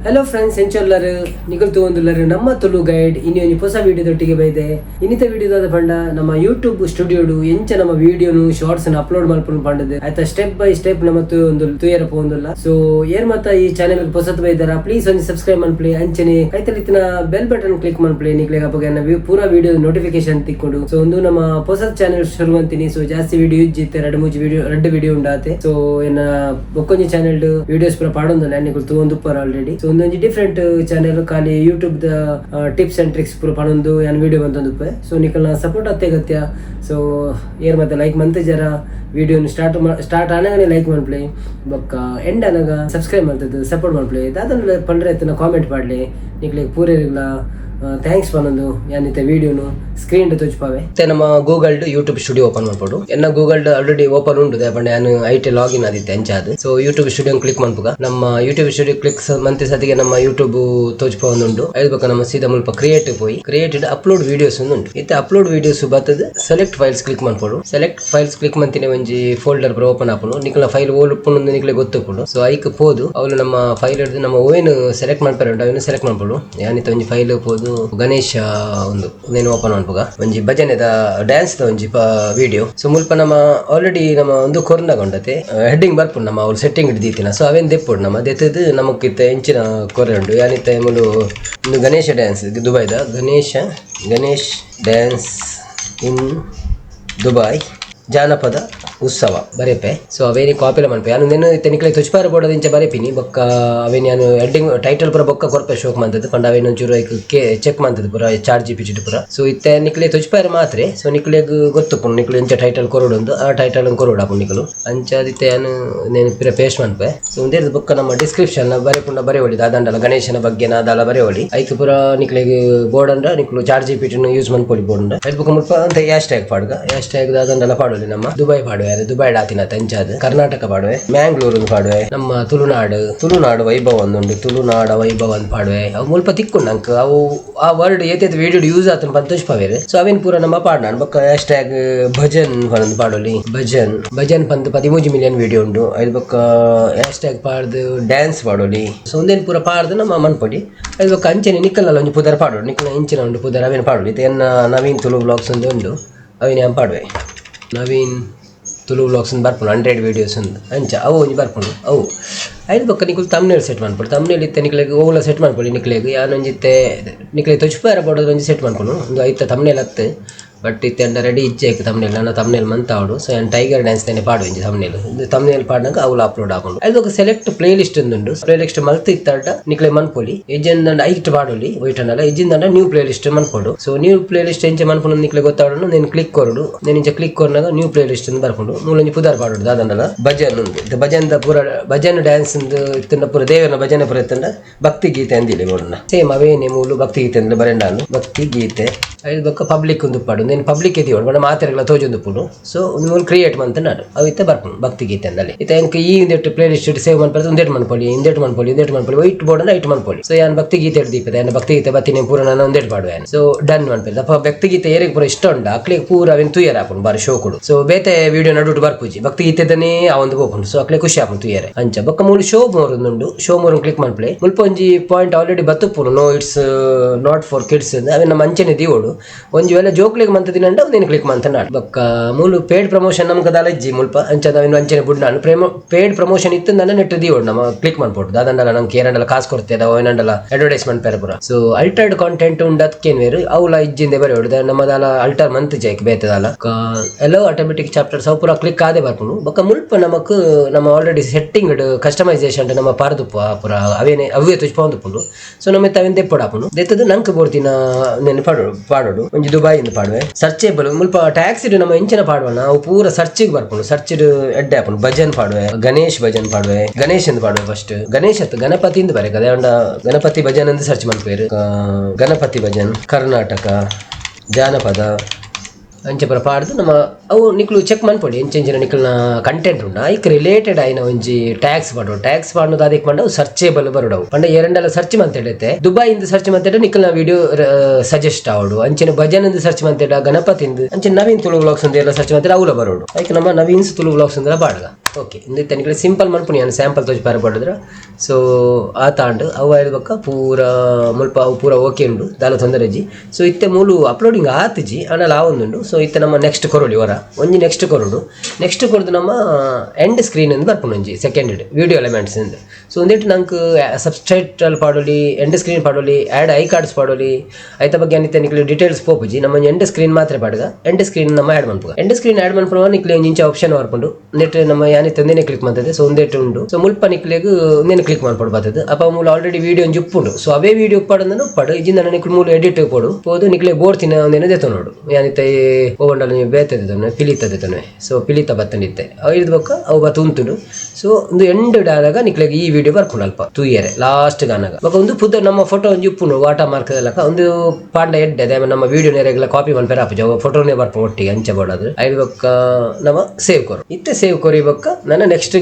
hello friends ಎಂಚೊಲ್ಲರು ನಿಗಲ್ ತಗೊಂದುಲ್ಲರು ನಮ್ಮ Tulu guide ಇನ್ನು ಹೊಸ ವಿಡಿಯೋದೊಟ್ಟಿಗೆ ಬೈದೆ ಇನ್ನಿತ ವಿಡಿಯೋದ ಪಂಡ ನಮ್ಮ ಯೂಟ್ಯೂಬ್ ಸ್ಟುಡಿಯೋಡು ಎಂಚ ನಮ್ಮ ವಿಡಿಯೋನು ಶಾರ್ಟ್ಸ್ ಅಪ್ಲೋಡ್ ಮಾಡ್ಕೊಂಡು ಪಂಡದೆ ಆಯ್ತಾ ಸ್ಟೆಪ್ ಬೈ ಸ್ಟೆಪ್ ನಮ್ಮ ಒಂದು ತುಯರ ಪೋಂದುಲ್ಲ ಸೊ ಏರ್ ಮತ್ತ ಈ ಚಾನೆಲ್ ಹೊಸತ್ ಬೈದಾರ ಪ್ಲೀಸ್ ಒಂದು ಸಬ್ಸ್ಕ್ರೈಬ್ ಮಾಡ್ಲಿ ಅಂಚನೆ ಕೈತಲಿತ್ತಿನ ಬೆಲ್ ಬಟನ್ ಕ್ಲಿಕ್ ಮಾಡ್ಲಿ ನಿಕ್ಲೆಗ ಅವಾಗ ಪೂರಾ ವಿಡಿಯೋ ನೋಟಿಫಿಕೇಶನ್ ತಿಕ್ಕೊಂಡು ಸೊ ಒಂದು ನಮ್ಮ ಹೊಸ ಚಾನೆಲ್ ಶುರು ಅಂತೀನಿ ಸೊ ಜಾಸ್ತಿ ವಿಡಿಯೋ ಇಜ್ಜಿತ್ತೆ ಎರಡು ವಿಡಿಯೋ ಉಂಡಾತೆ ಸೊ ಏನ ಬೊಕ್ಕೊಂಜಿ ಚಾನೆಲ್ ವಿಡಿಯೋಸ್ ಪೂರ ಪಾಡೊಂದು ನಿಕಲ್ ತಗೊಂಡುಪ್ಪರ ಆಲ್ರೆಡಿ ಸೊ ಒಂದು ಡಿಫ್ರೆಂಟ್ ಚಾನೆಲ್ ಖಾಲಿ YouTube the tips and tricks ಪೂರ ಪಣೊಂದು ಏನು ವಿಡಿಯೋ ಬಂತಂದುಪ್ಪೆ ಸೊ ನಿಕಲ್ನ ಸಪೋರ್ಟ್ ಅತ್ಯಗತ್ಯ ಸೊ ಏರ್ ಮತ್ತೆ ಲೈಕ್ ಮಂತೆ ಜರ ವಿಡಿಯೋನ ಸ್ಟಾರ್ಟ್ ಆನಾಗನೆ ಲೈಕ್ ಮಾಡ್ಪ್ಲೆ ಬೊಕ್ಕ ಎಂಡ್ ಆನಾಗ ಸಬ್ಸ್ಕ್ರೈಬ್ ಮಾಡ್ತದ್ದು ಸಪೋರ್ಟ್ ಮಾಡ್ಪ್ಲೆ ದಾದನ್ನ ಪಂಡ್ರೆ ಎತ್ತನ ಕಾಮೆಂಟ್ ಮಾಡ್ಲಿ ನಿಕ್ಲಿಗೆ ಪೂರೇರಿಗ್ಲ ಥ್ಯಾಂಕ್ಸ್ ಪನ್ನೊಂದು ಯಾನಿತ್ತೆ ವಿಡಿಯೋನು ಸ್ಕ್ರೀನ್ ತೋಚ್ಪಾವೆ ಮತ್ತೆ ನಮ್ಮ ಗೂಗಲ್ ಯೂಟ್ಯೂಬ್ ಸ್ಟುಡಿಯೋ ಓಪನ್ ಮಾಡ್ಬೋದು ಎನ್ನ ಗೂಗಲ್ ಆಲ್ರೆಡಿ ಓಪನ್ ಉಂಟು ಪಂಡ ನಾನು ಐಟಿ ಲಾಗಿನ್ ಆದಿತ್ತೆ ಅಂಚಾದ ಸೊ ಯೂಟ್ಯೂಬ್ ಸ್ಟುಡಿಯೋ ಕ್ಲಿಕ್ ಮಾಡ್ಪುಗ ನಮ್ಮ ಯೂಟ್ಯೂಬ್ ಸ್ಟುಡಿಯೋ ಕ್ಲಿಕ್ ಮಂತೆ ಸತಿಗೆ ನಮ್ಮ ಯೂಟ್ಯೂಬ್ ತೋಚ್ಪೊಂದುಂಟು ಐದು ನಮ್ಮ ಸೀದಾ ಮುಲ್ಪ ಕ್ರಿಯೇಟೆಡ್ ಅಪ್ಲೋಡ್ ವಿಡಿಯೋಸ್ ಉಂಟು ಇತ್ತೆ ಅಪ್ಲೋಡ್ ವಿಡಿಯೋಸ್ ಬರ್ತದೆ ಸೆಲೆಕ್ಟ್ ಫೈಲ್ಸ್ ಕ್ಲಿಕ್ ಮಾಡ್ಬೋದು ಸೆಲೆಕ್ಟ್ ಫೈಲ್ಸ್ ಕ್ಲಿಕ್ ಮಂತಿನ ಒಂಜಿ ಫೋಲ್ಡರ್ ಪೂರ ಓಪನ್ ಆಪುನು ನಿಕ್ಲ ಫೈಲ್ ಓಲ್ಪುಂಡು ನಿಕ್ಲೆ ಗೊತ್ತುಪ್ಪುಡು ಸೊ ಐಕ್ ಪೋದು ಅವಳು ನಮ್ಮ ಫೈಲ್ ಹಿಡಿದು ನಮ್ಮ ಓವೇನು ಸೆಲೆಕ್ಟ್ ಮಾಡ್ತಾರೆ ಅವನು ಸೆಲೆಕ್ಟ್ ಮಾಡ್ಬೋದು ಯಾನಿತ್ತ ಒಂಜಿ ಫೈಲ್ ಪೋದು ಗಣೇಶ ಒಂದು ನೇನು ಓಪನ್ ಮಾಡ್ಪುಗ ಒಂಜಿ ಭಜನೆದ ಡ್ಯಾನ್ಸ್ ದ ಒಂಜಿ ವಿಡಿಯೋ ಸೊ ಮುಲ್ಪ ನಮ್ಮ ಆಲ್ರೆಡಿ ನಮ್ಮ ಒಂದು ಕೊರ್ನಗೊಂಡತೆ ಹೆಡ್ಡಿಂಗ್ ಬರ್ಪುಂಡು ನಮ್ಮ ಅವ್ರು ಸೆಟ್ಟಿಂಗ್ ಹಿಡಿದಿತ್ತಿನ ಸೊ ಅವೇನು ದೆಪ್ಪುಡು ನಮ್ಮ ದೆತ್ತದು ನಮಗಿತ್ತ ಎಂಚಿನ ಕೊರೆ ಉಂಡು ಯಾನಿತ್ತ ಮುಲು ಒಂದು ಗಣೇಶ ಡ್ಯಾನ್ಸ್ ದುಬೈದ ಗಣೇಶ್ ಡ್ಯಾನ್ಸ್ ಇನ್ ದುಬೈ ಜಾನಪದ ಉತ್ಸವ ಬರೆಪೆ ಸೊ ಅವೇನಿ ಕಾಪಿಲ ಮನ್ಪೆ ನಾನು ನೆನ ನಿಕ್ಲೆ ತುಚ್ಪಾರ ಬೋರ್ಡ್ ಇಂಚ ಬರೆಪಿನಿ ಬೊಕ್ಕ ಅವೇನಿ ನಾನು ಹೆಡ್ಡಿಂಗ್ ಟೈಟಲ್ ಪೂರ ಬೊಕ್ಕ ಕೊರ್ಪೆ ಶೋಕ್ ಮಂತದ್ದು ಪಂಡ ಅವೇನು ಒಂಚೂರು ಚೆಕ್ ಮಂತದ್ದು ಪೂರ ಚಾರ್ಜ್ ಜಿಪಿಟಿ ಪೂರ ಸೊ ಇತ್ತೆ ನಿಕ್ಲೆ ತುಚ್ಪಾರ ಮಾತ್ರೆ ಸೊ ನಿಕ್ಲೆಗ್ ಗೊತ್ತುಪ್ಪುಂಡು ನಿಕ್ಲೆ ಇಂಚ ಟೈಟಲ್ ಕೊರೋಡೊಂದು ಆ ಟೈಟಲ್ ಕೊರೋಡಾಪು ನಿಕ್ಲು ಅಂಚಾದಿತ್ತೆ ನಾನು ಪಿರ ಪೇಸ್ಟ್ ಮನ್ಪೆ ಸೊ ಒಂದೇದು ಬೊಕ್ಕ ನಮ್ಮ ಡಿಸ್ಕ್ರಿಪ್ಷನ್ ಬರೆವಳಿ ದಾದಂಡಲ ಗಣೇಶನ ಬಗ್ಗೆ ನಾದಲ ಬರೆವಳಿ ಐಕ್ ಪೂರ ನಿಕ್ಲೆಗ್ ಬೋರ್ಡ್ ಅಂಡ ನಿಕ್ಲು ಚಾರ್ಜ್ ಜಿಪಿಟಿನ ಯೂಸ್ ಮಾಡ್ಕೊಳ್ಳಿ ಬೋರ್ಡ್ ಅಂಡ ಐದು ಬೊಕ್ಕ ಮುಲ್ಪ ಅಂತ ಹ್ಯಾಶ್ ಟ್ಯಾಗ್ ದಾದಂಡಲ ಪಾಡೋಲಿ ನಮ್ಮ ದುಬೈ ಪಾಡುವೆ ದುಬೈ ಡಾತಿನ ತಂಚಾದ ಕರ್ನಾಟಕ ಪಾಡುವೆ ಮ್ಯಾಂಗ್ಳೂರು ಪಾಡುವೆ ನಮ್ಮ ತುಳುನಾಡು ವೈಭವ ಒಂದುಂಡು ತುಳುನಾಡ ವೈಭವ ಅಂತ ಪಾಡುವೆ ಅವು ಮುಲ್ಪ ತಿಕ್ಕೊಂಡು ನಂಗೆ ಅವು ಆ ವರ್ಡ್ ಏತೈತೆ ವಿಡಿಯೋ ಯೂಸ್ ಆತನ ಪಂತೋಷ್ಪವೇರು ಸೊ ಅವೇನ್ ಪೂರ ನಮ್ಮ ಪಾಡ್ ನಾನು ಬೊಕ್ಕ ಹ್ಯಾಶ್ ಟ್ಯಾಗ್ ಭಜನ್ ಪಂದ್ ಪಾಡೋಲಿ ಭಜನ್ ಪಂದ್ 13 ಮಿಲಿಯನ್ ವಿಡಿಯೋ ಉಂಡು ಐದು ಬೊಕ್ಕ ಹ್ಯಾಶ್ ಟ್ಯಾಗ್ ಪಾಡ್ದು ಡ್ಯಾನ್ಸ್ ಪಾಡೋಲಿ ಸೊ ಒಂದೇನು ಪೂರ ಪಾಡ್ದು ನಮ್ಮ ಮನ್ಪೊಡಿ ಐದು ಬೊಕ್ಕ ಅಂಚನೆ ನಿಕ್ಕಲ್ಲ ಒಂಜಿ ಪುದರ್ ಪಾಡೋಡು ನಿಕ್ಕಲ ಇಂಚಿನ ಉಂಡು ಪುದರ್ ಅವೇನು ಪಾಡೋಲಿ ಇದು ಎನ್ನ ನವೀನ್ ತುಳು ಬ್ಲಾಗ್ಸ್ ಒಂದು ಉಂಡು ಅವೇನು ಏನು ಪಾಡುವೆ ನವೀನ್ ತುಳು ವ್ಲಾಗ್ಸ್ ಬರ್ಪುಂಡು 100 ವಿಡಿಯೋಸ್ ಅಂಚ ಅವು ಒಂಜಿ ಬರ್ಪುಂಡು ಅವು ಐದು ಬೊಕ್ಕ ನಿಕ್ಲು ತಮ್ನೇಲ್ ಸೆಟ್ ಮಾಡ್ಬೋದು ತಮ್ನೇಲ್ ಇತ್ತೆ ನಿಕ್ಲೆಗ್ ಓಲ ಸೆಟ್ ಮಾಡ್ಕೊಳ್ಳಿ ನಿಕ್ಲೆಗ್ ಯಾನೊಂಜಿತ್ತೆ ನಿಕ್ಲೆಗ್ ತೊಚ್ಪಾರ ಬೋಡೋದು ಒಂಜಿ ಸೆಟ್ ಮಾಡ್ಕೊಂಡು ಒಂದು ಐತ ತಮ್ನೇಲ್ ಹತ್ತು ಬಟ್ ಇತ್ತೆ ಅಂಡ ರೆಡಿ ಇಜ್ಜೆಕ್ ತಮ್ನೇಲ್ ನಾನು ತಮ್ನೇಲ್ ಮಂತಾವಡು ಸೊ ನಾನು ಟೈಗರ್ ಡ್ಯಾನ್ಸ್ ತಾನೆ ಪಾಡು ಇಂಜಿ ತಮ್ನೇಲ್ ಪಾಡ್ನಾಗ ಅವ್ಲು ಅಪ್ಲೋಡ್ ಆಕೊಂಡು ಐದು ಬೊಕ್ಕ ಸೆಲೆಕ್ಟ್ ಪ್ಲೇ ಲಿಸ್ಟ್ ಉಂಡು ಪ್ಲೇ ಲಿಸ್ಟ್ ಮಲ್ತು ಇತ್ತಾಡ ನಿಕ್ಲೆ ಮನ್ಪೊಲಿ ಎಜ್ಜಿಂದ ಐಟ್ ಪಾಡೋಲಿ ವೈಟನಲ್ಲ ಎಜ್ಜಿಂದ ನ್ಯೂ ಪ್ಲೇ ಲಿಸ್ಟ್ ಮನ್ಪೊಡು ಸೊ ನ್ಯೂ ಪ್ಲೇ ಲಿಸ್ಟ್ ಎಂಚ ಮನ್ಪೊಡು ನಿಕ್ಲೆ ಗೊತ್ತಾವಡು నేను ಕ್ಲಿಕ್ ಕೊರಡು నేను ಇಂಚ ಕ್ಲಿಕ್ ಕೊರ್ನಾಗ ನ್ಯೂ ಪ್ಲೇ ಲಿಸ್ಟ್ ಅಂತ ಬರ್ಕೊಂಡು ಮೂಲೊಂಜಿ ಪುದಾರ್ ಪಾಡೋಡು ದಾದಂಡಲ ಭಜನ್ ಉಂಡು ಭಜನ್ ಪೂರ ಭಜನ್ ಡ್ಯಾನ್ಸ್ ಇತ್ತಂಡ ಪೂರ ದೇವರ ಭಜನೆ ಪೂರ ಇತ್ತಂಡ ಭಕ್ತಿ ಗೀತೆ ಅಂದಿಲ್ಲ ಬೋರ್ಡ್ನ ಸೇಮ್ ಅವೇನೆ ಮೂಲು ಭಕ್ತಿ ಗೀತೆ ಅಂದ್ರೆ ಬರೆಂಡಾನು ಭಕ್ತಿ ಗೀತೆ ಐದು ಬೊಕ್ಕ ಪಬ್ಲಿಕ್ ಒಂದು ಪಾಡು నేను ಪಬ್ಲಿಕ್ ಎತ್ತಿವಡು ಬಣ್ಣ ಮಾತೆರೆಗಳ ತೋಜೊಂದು ಪುಡು ಸೊ ನೀವು ಕ್ರಿಯೇಟ್ ಮಂತ ನಾಡು ಅವು ಇತ್ತೆ ಬರ್ಕೊಂಡು ಭಕ್ತಿ ಗೀತೆ ಅಂದಲ್ಲಿ ಇತ್ತೆ ಎಂಕ್ ಈ ಒಂದೆಟ್ಟು ಪ್ಲೇ ಲಿಸ್ಟ್ ಸೇವ್ ಮಾಡ್ತಾರೆ ಒಂದೇಟು ಮನ್ಪೊಲಿ ವೈಟ್ ಬೋರ್ಡ್ ಅಂಡ ಐಟ್ ಮನ್ಪೊಲಿ ಸೊ ಯಾನ್ ಭಕ್ತಿ ಗೀತೆ ಹಿಡಿದಿಪ್ಪದೆ ಯಾನ್ ಭಕ್ತಿ ಗೀತೆ ಬತ್ತಿ ಪೂರ ನಾನು ಒಂದೇಟು ಪಾಡುವೆ ಸೊ ಡನ್ ಮನ್ಪೆ ಅಪ್ಪ ಭಕ್ತಿ ಗೀತೆ ಏರಿಗೆ ಪೂರ ಇಷ್ಟ ಉಂಡ ಅಕ್ಲಿಗೆ ಪೂರ ಅವೇನು ತುಯ್ಯರ ಹಾಕೊಂಡು ಬಾರಿ ಶೋ ಕೊಡು ಸೊ ಬೇತೆ ವಿಡಿಯೋ ನಡುಟು ಬರ್ಪೂಜಿ ಭಕ್ತಿ ಗೀತೆದನೇ ಆ ಒಂದು ಹೋಗ್ಕೊಂಡು ಸೊ ಅಕ್ಲೆ ಖುಷಿ ಹಾಕೊಂಡು ತುಯ್ಯರೆ ಅಂಚ ಬೊಕ್ಕ ಮೂಲು ಶೋ ಮೋರುಂಡು ಶೋ ಮೋರು ಕ್ಲಿಕ್ ಮಾಡ್ಪ್ಲೆ ಮುಲ್ಪ ಒಂಜಿ ಪಾಯಿಂಟ್ ಆಲ್ರೆಡಿ ಬತ್ತುಪುರು no it's not for kids ಅವೇನು ನಮ್ಮ ಅಂಚನೆ ದೀವೋಡು ಒಂಜಿ ವೇಳೆ ಜೋಕ್ಲಿಗೆ ಮಂತ ದಿನಂಡ ಒಂದೇನು ಕ್ಲಿಕ್ ಮಂತ ನಾಡು ಬೊಕ್ಕ ಮೂಲು ಪೇಡ್ ಪ್ರಮೋಷನ್ ನಮ್ಗೆ ದಾಲ ಇಜ್ಜಿ ಮುಲ್ಪ ಅಂಚದ ಅವೇನು ಅಂಚನೆ ಬುಡ್ ನಾನು ಪೇಡ್ ಪ್ರಮೋಷನ್ ಇತ್ತು ನನ್ನ ನೆಟ್ ದೀವೋಡು ನಮ್ಮ ಕ್ಲಿಕ್ ಮಾಡ್ಬೋದು ದಾದಂಡಲ ನಮ್ಗೆ ಏರಂಡಲ ಕಾಸು ಕೊಡ್ತೇವೆ ಅವೇನಂಡಲ ಅಡ್ವರ್ಟೈಸ್ಮೆಂಟ್ ಪೇರ ಪೂರ ಸೊ ಅಲ್ಟರ್ಡ್ ಕಾಂಟೆಂಟ್ ಉಂಡತ್ಕೇನು ವೇರು ಅವಳ ಇಜ್ಜಿಂದೆ ಬರೆಯೋಡು ನಮ್ಮ ದಾಲ ಅಲ್ಟರ್ ಮಂತ್ ಜೈಕ್ ಬೇತದಾಲ ಎಲ್ಲೋ ಆಟೋಮೆಟಿಕ್ ಚಾಪ್ಟರ್ಸ್ ಅವು ಪೂರ ಕ್ಲಿಕ್ ಆದೇ ಬರ್ಕೊಂಡು ಬೊಕ್ಕ ಮುಲ್ಪ ನಮಕ್ ನಮ್ಮ ಆಲ್ರೆಡಿ ಸೆಟ್ಟಿಂಗ್ ಕಸ್ಟಮೈಸೇಷನ್ ನಮ್ಮ ಪಾರ್ದು ಪೂರ ಅವೇನೆ ಅವೇ ತುಚ್ಪೊಂದು ಸೊ ನಮ್ಮ ಅವೇನು ದೆಪ್ಪೊಡಾಪುನು ದೆತ್ತದು ನಂಗೆ ಬೋಡ್ತಿನ ನೆನು ಪಾಡೋಡು ಒಂಜಿ ದುಬೈ ಇಂದ ಪಾಡುವೆ ಸರ್ಚೇಬಲ್ ಮುಲ್ಪ ಟ್ಯಾಕ್ಸ್ ನಮ್ಮ ಇಂಚಿನ ಪಾಡುವಣ ಅವು ಪೂರ ಸರ್ಚಿಗೆ ಬರ್ಕೊಂಡು ಸರ್ಚ್ ಎಡ್ಡೆ ಹಾಕೊಂಡು ಭಜನ್ ಪಾಡುವೆ ಗಣೇಶ್ ಭಜನ್ ಪಾಡುವೆ ಗಣೇಶ್ ಎಂದು ಪಾಡುವೆ ಫಸ್ಟ್ ಗಣೇಶ್ ಗಣಪತಿ ಇಂದ ಬರೆ ಕದ ಗಣಪತಿ ಭಜನ್ ಎಂದು ಸರ್ಚ್ ಮಾಡ್ಪೇರು ಗಣಪತಿ ಭಜನ್ ಕರ್ನಾಟಕ ಜಾನಪದ ಅಂಚೆ ಪರ ಪಾಡ್ದು ನಮ್ಮ ಅವು ನಿಕ್ಲು ಚೆಕ್ ಮಾಡ್ಕೊಡಿ ಎಂಚೆಂಚಿನ ನಿಕ್ಲಿನ ಕಂಟೆಂಟ್ ಉಂಡ ಐಕ್ ರಿಲೇಟೆಡ್ ಆಯ್ನ ಒಂಜಿ ಟ್ಯಾಕ್ಸ್ ಮಾಡೋದು ಅದಕ್ಕೆ ಪಂಡ ಸರ್ಚೇಬಲ್ ಬರೋಡವು ಪಂಡ ಎರಡೆಲ್ಲ ಸರ್ಚ್ ಮಂತೇಡತ್ತೆ ದುಬೈಯಿಂದ ಸರ್ಚ್ ಮಂತೇಡ ನಿಕ್ಲಿನ ವಿಡಿಯೋ ಸಜೆಸ್ಟ್ ಆವಡು ಅಂಚಿನ ಭಜನಿಂದ ಸರ್ಚ್ ಮಂತೇಡ ಗಣಪತಿಂದ ಅಂಚಿನ ನವೀನ್ ತುಳು ವ್ಲಾಗ್ಸ್ ಎಲ್ಲ ಸರ್ಚ್ ಮಂತೇಡ ಅವಲ ಬರೋಡು ಐಕ್ ನಮ್ಮ ನವೀನ್ಸ್ ತುಳು ವ್ಲಾಗ್ಸ್ ಅಂದ್ರ ಬಾಡ್ಗ ಓಕೆ ಇಂದಿತ್ತ ನಿಕ್ಲೆ ಸಿಂಪಲ್ ಮನ್ಪುನಿ ನಾನು ಸ್ಯಾಂಪಲ್ ತೋಜಿ ಪಾರ ಪಡಿದ್ರ ಸೊ ಆ ತಾಂಡು ಅವು ಆಯ್ದಕ್ಕ ಪೂರ ಮುಲ್ಪ ಅವು ಪೂರ ಓಕೆ ಉಂಡು ದಾಲ ತೊಂದರೆಜಿ ಸೊ ಇತ್ತೆ ಮೂಲು ಅಪ್ಲೋಡಿಂಗ್ ಆತಜಿ ಅಣ್ಣಲ್ಲಿ ಆವೊಂದುಂಡು ಸೊ ಇತ್ತೆ ನಮ್ಮ ನೆಕ್ಸ್ಟ್ ಕೊರೋಡಿ ವರ ಒಂಜಿ ನೆಕ್ಸ್ಟ್ ಕೊರಡು ನಮ್ಮ ಎಂಡ್ ಸ್ಕ್ರೀನ್ ಎಂದು ಬರ್ಪುಂಡು ಒಂಜಿ ಸೆಕೆಂಡ್ ವಿಡಿಯೋ ಎಲಿಮೆಂಟ್ಸ್ ಇಂದ ಸೊ ಒಂದಿಟ್ಟು ನಂಗೆ ಸಬ್ಸ್ಟೈಟಲ್ ಪಾಡೋಲಿ ಎಂಡ್ ಸ್ಕ್ರೀನ್ ಪಾಡೋಲಿ ಆ್ಯಡ್ ಐ ಕಾರ್ಡ್ಸ್ ಪಾಡೋಲಿ ಐತ ಬಗ್ಗೆ ಅನಿತ್ತೆ ನಿಕ್ಲಿ ಡೀಟೇಲ್ಸ್ ಪೋಪುಜಿ ನಮ್ಮ ಎಂಡ್ ಸ್ಕ್ರೀನ್ ಮಾತ್ರ ಪಾಡ್ಗ ಎಂಡ್ ಸ್ಕ್ರೀನ್ ನಮ್ಮ ಆ್ಯಡ್ ಮನ್ಪುಗ ಎಂಡ್ ಸ್ಕ್ರೀನ್ ಆ್ಯಡ್ ಮನ್ಪುವ ನಿಕ್ಲಿ ಇಂಚ ಆಪ್ಷನ್ ಬರ್ಪುಂಡು ನೆಟ್ ನಮ್ಮ ಯಾನಿತ್ತೆ ಒಂದೇನೆ ಕ್ಲಿಕ್ ಮಾಡ್ತದೆ ಸೊ ಒಂದೇಟು ಉಂಡು ಸೊ ಮುಲ್ಪ ನಿಕ್ಲಿಗೆ ಒಂದೇನೆ ಕ್ಲಿಕ್ ಮಾಡ್ಕೊಂಡು ಬರ್ತದೆ ಅಪ್ಪ ಮೂಲ ಆಲ್ರೆಡಿ ವಿಡಿಯೋ ಒಂಜಿ ಉಪ್ಪುಂಡು ಸೊ ಅವೇ ವಿಡಿಯೋ ಉಪ್ಪಾಡಂದನು ಉಪ್ಪಾಡು ಇಜಿಂದ ನಿಕ್ಲು ಮೂಲ ಎಡಿಟ್ ಪೋದು ನಿಕ್ಲಿ ಬೋರ್ತಿನ ಒಂದೇನೆ ದೆತ್ತ ನೋಡು ಯಾನಿತ್ತೆ ಓವಂಡಲ್ಲ ನೀವು ಬೇತದೆ ಪಿಲಿತದೆ ಸೊ ಪಿಲಿತ ಬತ್ತನಿತ್ತೆ ಐದು ಬೊಕ್ಕ ಅವು ಬತ್ತ ಉಂತುಡು ಸೊ ಒಂದು ಎಂಡ್ ಆದಾಗ ನಿಕ್ಲಿಗೆ ಈ ವಿಡಿಯೋ ಬರ್ಕೊಂಡು ಅಲ್ಪ ತೂಯರೆ ಲಾಸ್ಟ್ ಗಾನಾಗ ಬೊಕ ಒಂದು ಪುದ ನಮ್ಮ ಫೋಟೋ ಒಂಜಿ ಉಪ್ಪುಂಡು ವಾಟರ್ ಮಾರ್ಕ್ ಎಲ್ಲಕ ಒಂದು ಪಾಂಡ ಎಡ್ಡೆ ಅದೇ ನಮ್ಮ ವಿಡಿಯೋ ನೆರೆಗೆಲ್ಲ ಕಾಪಿ ಮಾಡ್ಪೇರ ಆಪುಜ ಫೋಟೋನೇ ಬರ್ಪ ಒಟ್ಟಿಗೆ ಅಂಚೆ ಬೋಡಾದ್ರೆ ಐದು ಬೊಕ್ಕ ನಮ್ಮ ಸೇವ್ ಕೊರು ಇತ್ತೆ ಸೇವ್ ಕೊರಿ ಬೊಕ್ಕ ನನ್ನ ನೆಕ್ಸ್ಟ್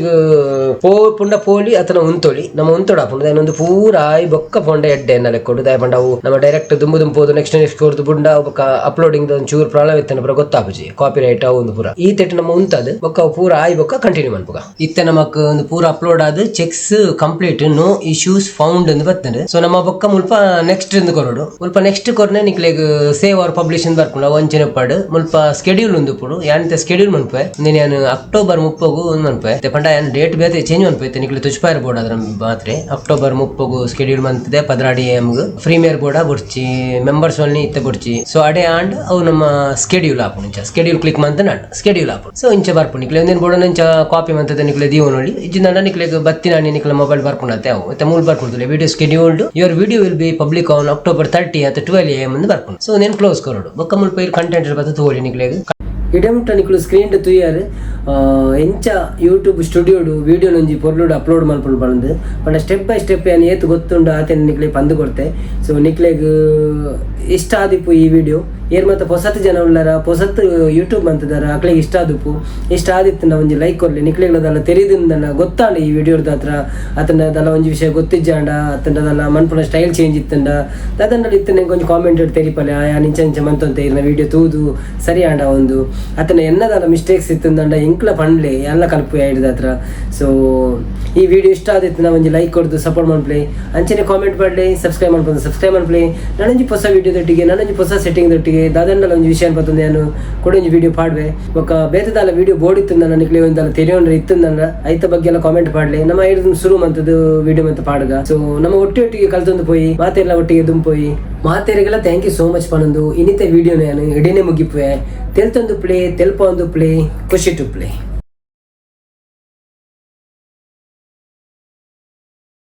ಪುಂಡ ಪೋಲಿ ಅಥವಾ ಉಂತೋಳಿ ನಮ್ಮ ಉಂತೋಡ ಹಾಪುಂಡು ಅದನ್ನೊಂದು ಪೂರ ಆಯ್ ಬೊಕ್ಕ ಪೊಂಡ ಎಡ್ಡೆ ಎನ್ನಲೆ ಕೊಡು ದಯ ಪಂಡ ಅವು ನಮ್ಮ ಡೈರೆಕ್ಟ್ ದುಂಬುದು ನೆಕ್ಸ್ಟ್ ಕೊಡ್ದು ಬುಂಡ ಬೊಕ್ಕ ಅಪ್ಲೋಡಿಂಗ್ ಒಂದು ಚೂರು ಪ್ರಾಬ್ಲಮ್ ಇತ್ತನ ಪೂರ ಗೊತ್ತಾಪುಜಿ ಕಾಪಿ ರೈಟ್ ಅವು ಒಂದು ಪೂರ ಈ ತೆಟ್ಟು ನಮ್ಮ ಉಂತದು ಬೊಕ್ಕ ಪೂರ ಆಯ್ ಬೊಕ್ಕ ಕಂಟಿನ್ಯೂ ಮನ್ಪುಗ ಇತ್ತೆ ನಮಕ್ ಒಂದು ಪೂರ ಅಪ್ಲೋಡ್ ಆದ checks complete no issues found ಎಂದು ಬರ್ತದೆ ಸೊ ನಮ್ಮ ಬೊಕ್ಕ ಮುಲ್ಪ ನೆಕ್ಸ್ಟ್ ಎಂದು ಕೊರೋಡು ಮುಲ್ಪ ನೆಕ್ಸ್ಟ್ ಕೊರ್ನೆ ನಿಕ್ಲೆಗ್ ಸೇವ್ ಆರ್ ಪಬ್ಲಿಷ್ ಎಂದು ಬರ್ಕೊಂಡು ವಂಚನೆ ಪಾಡು ಮುಲ್ಪ ಸ್ಕೆಡ್ಯೂಲ್ ಒಂದು ಪುಡು ಯಾನಂತ ಸ್ಕೆಡ್ಯೂಲ್ ಮನ್ಪೆ ನಾನು ಅಕ್ಟೋಬರ್ 30 ಒಂದು ಮನ್ಪೆ ಪಂಡ ಏನು ಡೇಟ್ ಬೇತೆ ಚೇಂಜ್ ಮನ್ಪೈತೆ ನಿಕ್ಲಿ ತುಚ್ಪಾಯರ್ ಬೋರ್ಡ್ ಅದ್ರ ಮಾತ್ರ ಅಕ್ಟೋಬರ್ 30 ಸ್ಕೆಡ್ಯೂಲ್ ಮಂತಿದೆ 16 AM ಪ್ರೀಮಿಯರ್ ಬೋರ್ಡ ಬುಡ್ಚಿ ಮೆಂಬರ್ಸ್ ಒಳ್ಳೆ ಇತ್ತೆ ಬುಡ್ಚಿ ಸೊ ಅಡೆ ಆಂಡ್ ಅವು ನಮ್ಮ ಸ್ಕೆಡ್ಯೂಲ್ ಆಪು ಇಂಚ ಸ್ಕೆಡ್ಯೂಲ್ ಕ್ಲಿಕ್ ಮಂತ ನಾಡು ಸ್ಕೆಡ್ಯೂಲ್ ಆಪು ಸೊ ಇಂಚ ಬರ್ಪು ನಿಕ್ಲೆ ಒಂದೇನು ಬೋರ್ಡ್ ಇಂಚ ಕಾಪಿ ಮಂತದ ನಿಕ್ಲೆ ದೀವ ನೋಡಿ ಇಜ್ಜಿಂದ ನಿಕ್ಲೆಗ್ ಬತ್ತಿನ ನಿಕ್ಲೆ ಮೊಬೈಲ್ ಬರ್ಕೊಂಡತ್ತೆ ಅವು ಮತ್ತೆ ಮೂಲ ಬರ್ಕೊಂಡ್ರೆ video scheduled your video will be public on October 30 at 12 AM ಎಂದು ಬರ್ಕೊಂಡು ಸೊ ನೇನು ಕ್ಲೋಸ್ ಕೊರೋಡು ಬೊಕ್ಕ ಮುಲ್ಪ ಇರ್ ಕಂಟೆಂಟ್ ಬತ್ತ ತೋಳಿ ನಿಕ್ಲೆಗ್ ಇಡಮುಟ್ಟ ನಿಕ್ಲು ಸ್ಕ್ರೀನ್ ತುಯ್ಯಾರು ಎಂಚ ಯೂಟ್ಯೂಬ್ ಸ್ಟುಡಿಯೋಡು ವಿಡಿಯೋ ಒಂಜಿ ಪೊರ್ಲುಡು ಅಪ್ಲೋಡ್ ಮಲ್ಪುಂಡು ಬಂದು ಪಂಡ ಸ್ಟೆಪ್ ಬೈ ಸ್ಟೆಪ್ ಏನು ಏತು ಗೊತ್ತುಂಡು ಆತನ ನಿಕ್ಲೆಗ್ ಪಂದು ಕೊಡ್ತೆ ಸೊ ನಿಕ್ಲೆಗ್ ಇಷ್ಟ ಆದಿಪ್ಪು ಈ ವಿಡಿಯೋ ಏರ್ ಮತ್ತೆ ಹೊಸತ್ತು ಜನ ಉಳ್ಳಾರ ಹೊಸತ್ತು ಯೂಟ್ಯೂಬ್ ಅಂತದಾರ ಅಕ್ಳಿಗೆ ಇಷ್ಟ ಆದಿಪ್ಪು ಇಷ್ಟ ಆದಿತ್ತು ನಾ ಒಂಜಿ ಲೈಕ್ ಕೊಡ್ಲಿ ನಿಕ್ಲೆಗ್ಲದಲ್ಲ ತೆರಿದಿಂದಲ್ಲ ಗೊತ್ತಾಂಡ ಈ ವಿಡಿಯೋದ ಹತ್ರ ಆತನದಲ್ಲ ಒಂಜಿ ವಿಷಯ ಗೊತ್ತಿಜ್ಜಾಂಡ ಆತನದಲ್ಲ ಮನ್ಪುನ ಸ್ಟೈಲ್ ಚೇಂಜ್ ಇತ್ತಂಡ ಅದನ್ನಲ್ಲಿ ಇತ್ತು ನಂಗೆ ಒಂಜಿ ಕಾಮೆಂಟ್ ತೆರಿಪಲ್ಲೆ ಆಯಾ ನಿಂಚ ಮಂತಂತ ಇರ್ನ ವಿಡಿಯೋ ತೂದು ಸರಿ ಆಂಡ ಒಂದು ಆತನ ಎನ್ನದಲ್ಲ ಮಿಸ್ಟೇಕ್ಸ್ ಇತ್ತಂದಂಡ ಎಂಕ್ಲ ಪಂಡ್ಲೆ ಎಲ್ಲ ಕಲ್ಪು ಹಿಡಿದ ಹತ್ರ ಸೊ ಈ ವಿಡಿಯೋ ಇಷ್ಟ ಆದಿತ್ತು ನಾ ಒಂಜಿ ಲೈಕ್ ಕೊಡ್ದು ಸಪೋರ್ಟ್ ಮಾಡ್ಪ್ಲೆ ಅಂಚನೆ ಕಾಮೆಂಟ್ ಮಾಡಲಿ ಸಬ್ಸ್ಕ್ರೈಬ್ ಮಾಡ್ಪ್ಲೆ ನನ್ನೊಂಜಿ ಹೊಸ ವಿಡಿಯೋದೊಟ್ಟಿಗೆ ನನ್ನೊಂಜಿ ಹೊಸ ಸೆಟ್ಟಿಂಗ್ದೊಟ್ಟಿಗೆ ದಾದಂಡಲ ಒಂಜಿ ವಿಷಯ ಅನ್ಪತ್ತಂದು ನಾನು ಕೊಡೊಂಜಿ ವಿಡಿಯೋ ಪಾಡ್ವೆ ಬೊಕ್ಕ ಬೇತದಾಲ ವಿಡಿಯೋ ಬೋರ್ಡ್ ಇತ್ತು ನನ್ನ ನಿಕ್ಲೆ ಒಂದಲ್ಲ ತೆರೆಯೋಂಡ್ರೆ ಇತ್ತಂದ ಐತ ಬಗ್ಗೆ ಎಲ್ಲ ಕಾಮೆಂಟ್ ಪಾಡ್ಲಿ ನಮ್ಮ ಹಿಡಿದು ಶುರು ಮಂತದ್ದು ವಿಡಿಯೋ ಮಂತ ಪಾಡ್ಗ ಸೊ ನಮ್ಮ ಒಟ್ಟಿಗೆ ಕಲ್ತೊಂದು ಪೋಯಿ ಮಾತೆಲ್ಲ ಒಟ್ಟಿಗೆ ದುಂಪೋಯಿ ಮಾತೆರಿಗೆಲ್ಲ ಥ್ಯಾಂಕ್ ಯು ಸೋ ಮಚ್ ಪನೊಂದು ಇನ್ನಿತ ವಿಡಿಯೋ ನಾನು ಇಡೀನೇ ಮುಗಿಪುವೆ ತೆಲ್ತೊಂದು ಪ್ಲೇ ತೆಲ್ಪ ಒಂದು ಪ್ಲೇ ಖುಷಿ ಟು ಪ್ಲೇ